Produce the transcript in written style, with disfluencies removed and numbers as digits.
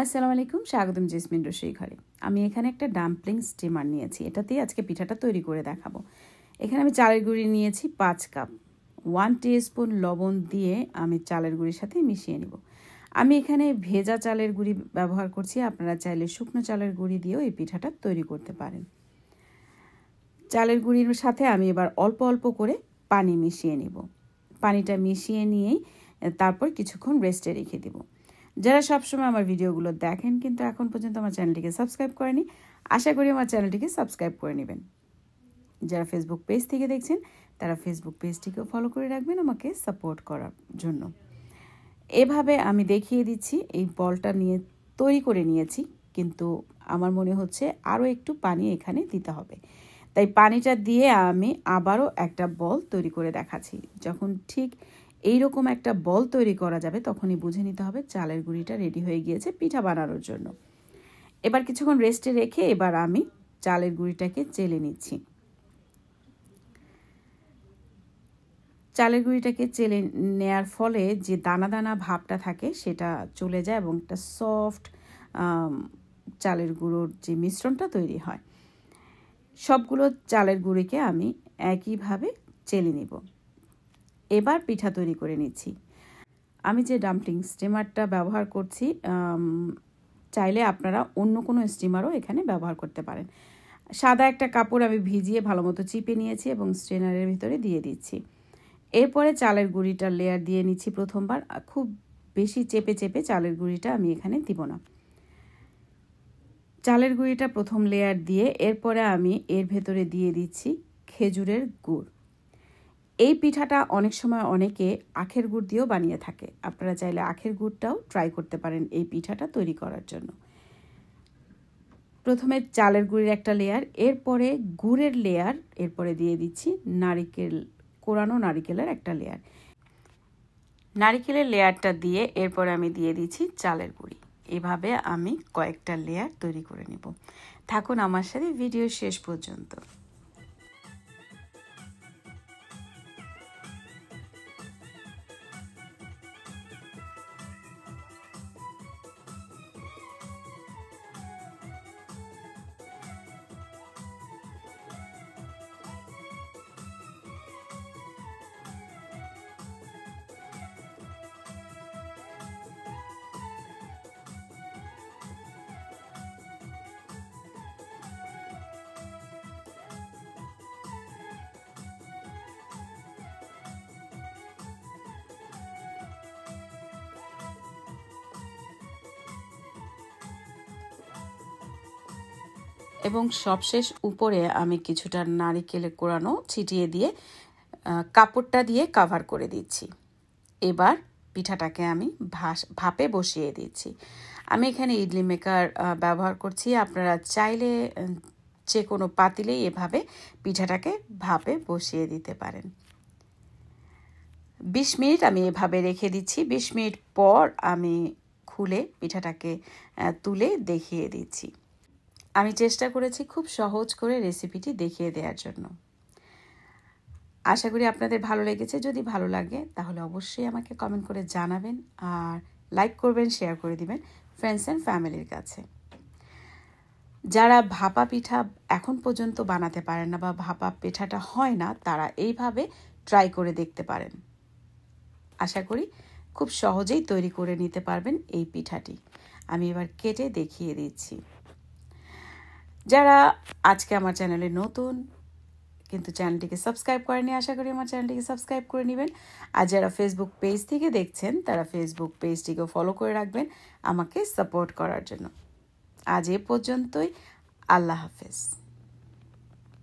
আসসালামু আলাইকুম, স্বাগতম জেসমিন রসই ঘরে। আমি এখানে একটা ডাম্পলিং স্টিমার নিয়েছি, এটাতেই আজকে পিঠাটা তৈরি করে দেখাবো। এখানে আমি চালের গুঁড়ি নিয়েছি 5 কাপ। 1 টিস্পুন লবণ দিয়ে আমি চালের গুঁড়ির সাথে মিশিয়ে নিব। আমি এখানে ভেজা চালের গুঁড়ি ব্যবহার করছি, আপনারা চাইলে শুকনো চালের গুঁড়ি দিয়েও এই পিঠাটা তৈরি করতে পারেন। চালের গুঁড়ির সাথে আমি এবার অল্প অল্প করে পানি মিশিয়ে নিব। পানিটা মিশিয়ে নিয়েই তারপর কিছুক্ষণ রেস্টে রেখে দেব। যারা সবসময় আমার ভিডিওগুলো দেখেন কিন্তু এখন পর্যন্ত আমার চ্যানেলটিকে সাবস্ক্রাইব করেনি, আশা করি আমার চ্যানেলটিকে সাবস্ক্রাইব করে নেবেন। যারা ফেসবুক পেজ থেকে দেখছেন তারা ফেসবুক পেজটিকেও ফলো করে রাখবেন আমাকে সাপোর্ট করার জন্য। এভাবে আমি দেখিয়ে দিচ্ছি, এই বলটা নিয়ে তৈরি করে নিয়েছি, কিন্তু আমার মনে হচ্ছে আরও একটু পানি এখানে দিতে হবে। তাই পানিটা দিয়ে আমি আবারও একটা বল তৈরি করে দেখাচ্ছি। যখন ঠিক এইরকম একটা বল তৈরি করা যাবে তখনই বুঝে নিতে হবে চালের গুঁড়িটা রেডি হয়ে গিয়েছে পিঠা বানানোর জন্য। এবার কিছুক্ষণ রেস্টে রেখে এবার আমি চালের গুঁড়িটাকে চেলে নিচ্ছি। চালের গুঁড়িটাকে চেলে নেয়ার ফলে যে দানা দানা ভাবটা থাকে সেটা চলে যায় এবং একটা সফট চালের গুঁড়োর যে মিশ্রণটা তৈরি হয়। সবগুলো চালের গুঁড়িকে আমি একইভাবে চেলে নিব। এবার পিঠা তৈরি করে নিচ্ছি। আমি যে ডাম্পলিং স্টিমারটা ব্যবহার করছি, চাইলে আপনারা অন্য কোনো স্টিমারও এখানে ব্যবহার করতে পারেন। সাদা একটা কাপড় আমি ভিজিয়ে ভালো মতো চিপে নিয়েছি এবং স্ট্রেনারের ভিতরে দিয়ে দিচ্ছি। এরপরে চালের গুঁড়িটা লেয়ার দিয়ে নিচ্ছি প্রথমবার। খুব বেশি চেপে চেপে চালের গুঁড়িটা আমি এখানে দিব না। চালের গুঁড়িটা প্রথম লেয়ার দিয়ে এরপরে আমি এর ভেতরে দিয়ে দিচ্ছি খেজুরের গুড়। এই পিঠাটা অনেক সময় অনেকে আখের গুড় দিয়েও বানিয়ে থাকে, আপনারা চাইলে আখের গুড়টাও ট্রাই করতে পারেন এই পিঠাটা তৈরি করার জন্য। প্রথমে চালের গুঁড়ির একটা লেয়ার, এরপরে গুড়ের লেয়ার, এরপরে দিয়ে দিচ্ছি কোরানো নারিকেলের একটা লেয়ার। নারিকেলের লেয়ারটা দিয়ে এরপরে আমি দিয়ে দিচ্ছি চালের গুঁড়ি। এভাবে আমি কয়েকটা লেয়ার তৈরি করে নেব। থাকুন আমার সাথে ভিডিও শেষ পর্যন্ত। এবং সবশেষ উপরে আমি কিছুটা নারিকেলের কোরানো ছিটিয়ে দিয়ে কাপড়টা দিয়ে কভার করে দিচ্ছি। এবার পিঠাটাকে আমি ভাপে বসিয়ে দিচ্ছি। আমি এখানে ইডলি মেকার ব্যবহার করছি, আপনারা চাইলে যে কোনো পাতিলেই এভাবে পিঠাটাকে ভাপে বসিয়ে দিতে পারেন। 20 মিনিট আমি এভাবে রেখে দিচ্ছি। 20 মিনিট পর আমি খুলে পিঠাটাকে তুলে দেখিয়ে দিচ্ছি। আমি চেষ্টা করেছি খুব সহজ করে রেসিপিটি দেখিয়ে দেওয়ার জন্য। আশা করি আপনাদের ভালো লেগেছে। যদি ভালো লাগে তাহলে অবশ্যই আমাকে কমেন্ট করে জানাবেন, আর লাইক করবেন, শেয়ার করে দিবেন ফ্রেন্ডস অ্যান্ড ফ্যামিলির কাছে। যারা ভাপা পিঠা এখন পর্যন্ত বানাতে পারেন না বা ভাপা পিঠাটা হয় না, তারা এইভাবে ট্রাই করে দেখতে পারেন। আশা করি খুব সহজেই তৈরি করে নিতে পারবেন এই পিঠাটি। আমি এবার কেটে দেখিয়ে দিচ্ছি। যারা আজকে আমার চ্যানেলে নতুন কিন্তু চ্যানেলটিকে সাবস্ক্রাইব করেনি, আশা করি আমার চ্যানেলটিকে সাবস্ক্রাইব করে নেবেন। আর যারা ফেসবুক পেজ থেকে দেখছেন তারা ফেসবুক পেজটিকেও ফলো করে রাখবেন আমাকে সাপোর্ট করার জন্য। আজ এ পর্যন্তই। আল্লাহ হাফেজ।